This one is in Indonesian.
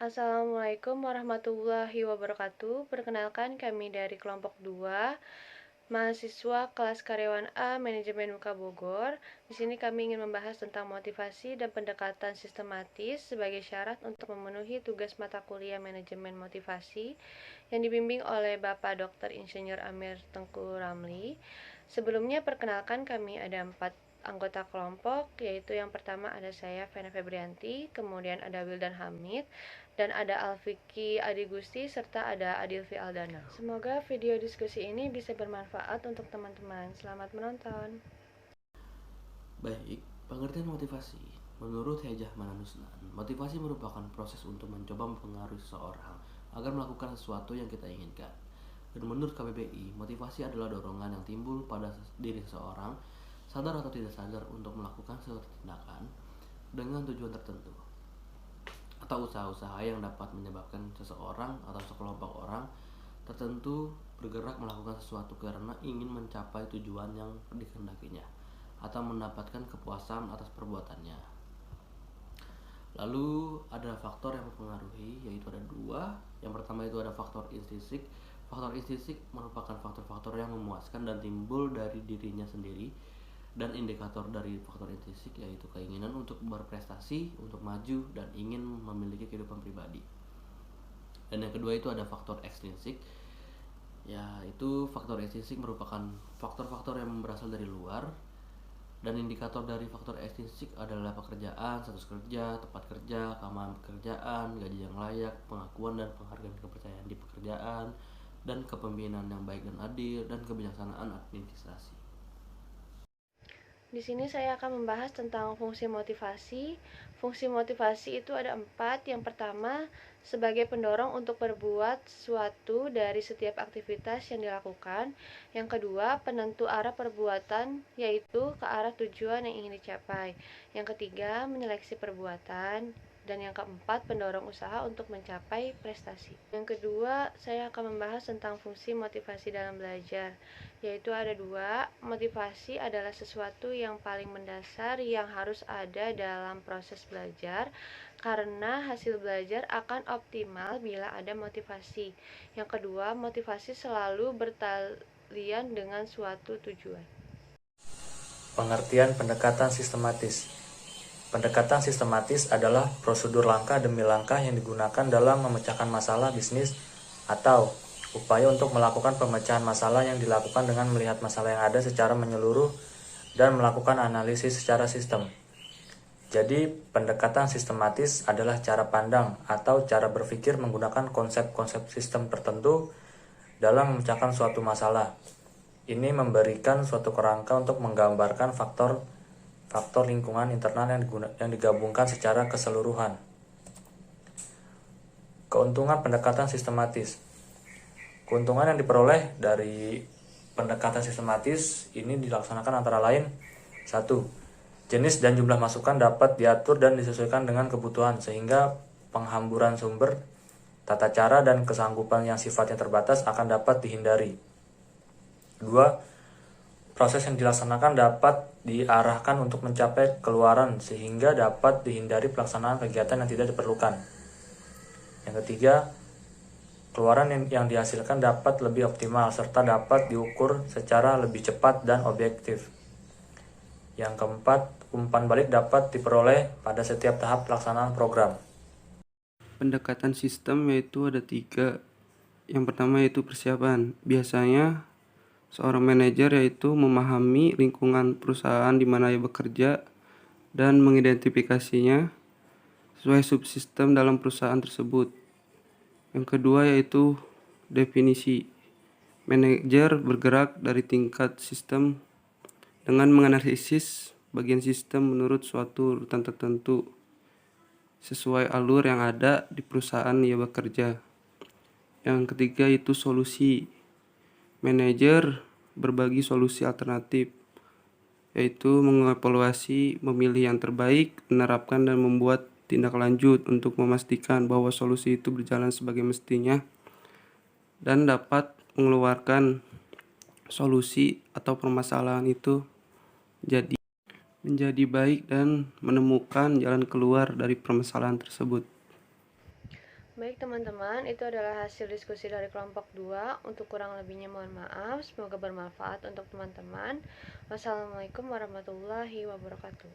Assalamualaikum warahmatullahi wabarakatuh. Perkenalkan kami dari kelompok 2, mahasiswa kelas karyawan A Manajemen UK Bogor. Di sini kami ingin membahas tentang motivasi dan pendekatan sistematis sebagai syarat untuk memenuhi tugas mata kuliah manajemen motivasi yang dibimbing oleh Bapak Dr. Insinyur Amir Tengku Ramli. Sebelumnya perkenalkan kami ada 4 anggota kelompok, yaitu yang pertama ada saya Vena Febrianti, kemudian ada Wildan Hamid, dan ada Alfiki Adi Gusti, serta ada Adilvi Aldana. Semoga video diskusi ini bisa bermanfaat untuk teman-teman. Selamat menonton. Baik, pengertian motivasi. Menurut Hejah Mananusnan, motivasi merupakan proses untuk mencoba mempengaruhi seseorang agar melakukan sesuatu yang kita inginkan. Dan menurut KBBI, motivasi adalah dorongan yang timbul pada diri seseorang, sadar atau tidak sadar, untuk melakukan suatu tindakan dengan tujuan tertentu, atau usaha-usaha yang dapat menyebabkan seseorang atau sekelompok orang tertentu bergerak melakukan sesuatu karena ingin mencapai tujuan yang dikehendakinya atau mendapatkan kepuasan atas perbuatannya. Lalu ada faktor yang mempengaruhi, yaitu ada dua. Yang pertama itu ada faktor intrinsik. Faktor intrinsik merupakan faktor-faktor yang memuaskan dan timbul dari dirinya sendiri, dan indikator dari faktor intrinsik yaitu keinginan untuk berprestasi, untuk maju, dan ingin memiliki kehidupan pribadi. Dan yang kedua itu ada faktor ekstrinsik, yaitu faktor intrinsik merupakan faktor-faktor yang berasal dari luar, dan indikator dari faktor ekstrinsik adalah pekerjaan, status kerja, tempat kerja, keamanan pekerjaan, gaji yang layak, pengakuan dan penghargaan kepercayaan di pekerjaan, dan kepemimpinan yang baik dan adil, dan kebijaksanaan administrasi. Di sini saya akan membahas tentang fungsi motivasi. Fungsi motivasi itu ada 4. Yang pertama, sebagai pendorong untuk berbuat sesuatu dari setiap aktivitas yang dilakukan. Yang kedua, penentu arah perbuatan, yaitu ke arah tujuan yang ingin dicapai. Yang ketiga, menyeleksi perbuatan. Dan yang keempat, pendorong usaha untuk mencapai prestasi. Yang kedua, saya akan membahas tentang fungsi motivasi dalam belajar, yaitu ada 2. Motivasi adalah sesuatu yang paling mendasar yang harus ada dalam proses belajar, karena hasil belajar akan optimal bila ada motivasi. Yang kedua, motivasi selalu bertalian dengan suatu tujuan. Pengertian pendekatan sistematis. Pendekatan sistematis adalah prosedur langkah demi langkah yang digunakan dalam memecahkan masalah bisnis atau upaya untuk melakukan pemecahan masalah yang dilakukan dengan melihat masalah yang ada secara menyeluruh dan melakukan analisis secara sistem. Jadi, pendekatan sistematis adalah cara pandang atau cara berpikir menggunakan konsep-konsep sistem tertentu dalam memecahkan suatu masalah. Ini memberikan suatu kerangka untuk menggambarkan faktor lingkungan internal yang digabungkan secara keseluruhan. Keuntungan pendekatan sistematis. Keuntungan yang diperoleh dari pendekatan sistematis ini dilaksanakan antara lain: 1. Jenis dan jumlah masukan dapat diatur dan disesuaikan dengan kebutuhan sehingga penghamburan sumber, tata cara, dan kesanggupan yang sifatnya terbatas akan dapat dihindari. 2. Proses yang dilaksanakan dapat diarahkan untuk mencapai keluaran sehingga dapat dihindari pelaksanaan kegiatan yang tidak diperlukan. Yang ketiga, keluaran yang dihasilkan dapat lebih optimal serta dapat diukur secara lebih cepat dan objektif. Yang keempat, umpan balik dapat diperoleh pada setiap tahap pelaksanaan program. Pendekatan sistem yaitu ada 3. Yang pertama yaitu persiapan. Biasanya seorang manajer yaitu memahami lingkungan perusahaan di mana ia bekerja dan mengidentifikasinya sesuai subsistem dalam perusahaan tersebut. Yang kedua yaitu definisi. Manajer bergerak dari tingkat sistem dengan menganalisis bagian sistem menurut suatu urutan tertentu sesuai alur yang ada di perusahaan ia bekerja. Yang ketiga itu solusi. Manajer berbagi solusi alternatif, yaitu mengevaluasi, memilih yang terbaik, menerapkan dan membuat tindak lanjut untuk memastikan bahwa solusi itu berjalan sebagai mestinya dan dapat mengeluarkan solusi atau permasalahan itu menjadi baik dan menemukan jalan keluar dari permasalahan tersebut. Baik teman-teman, itu adalah hasil diskusi dari kelompok 2. Untuk kurang lebihnya mohon maaf. Semoga bermanfaat untuk teman-teman. Wassalamualaikum warahmatullahi wabarakatuh.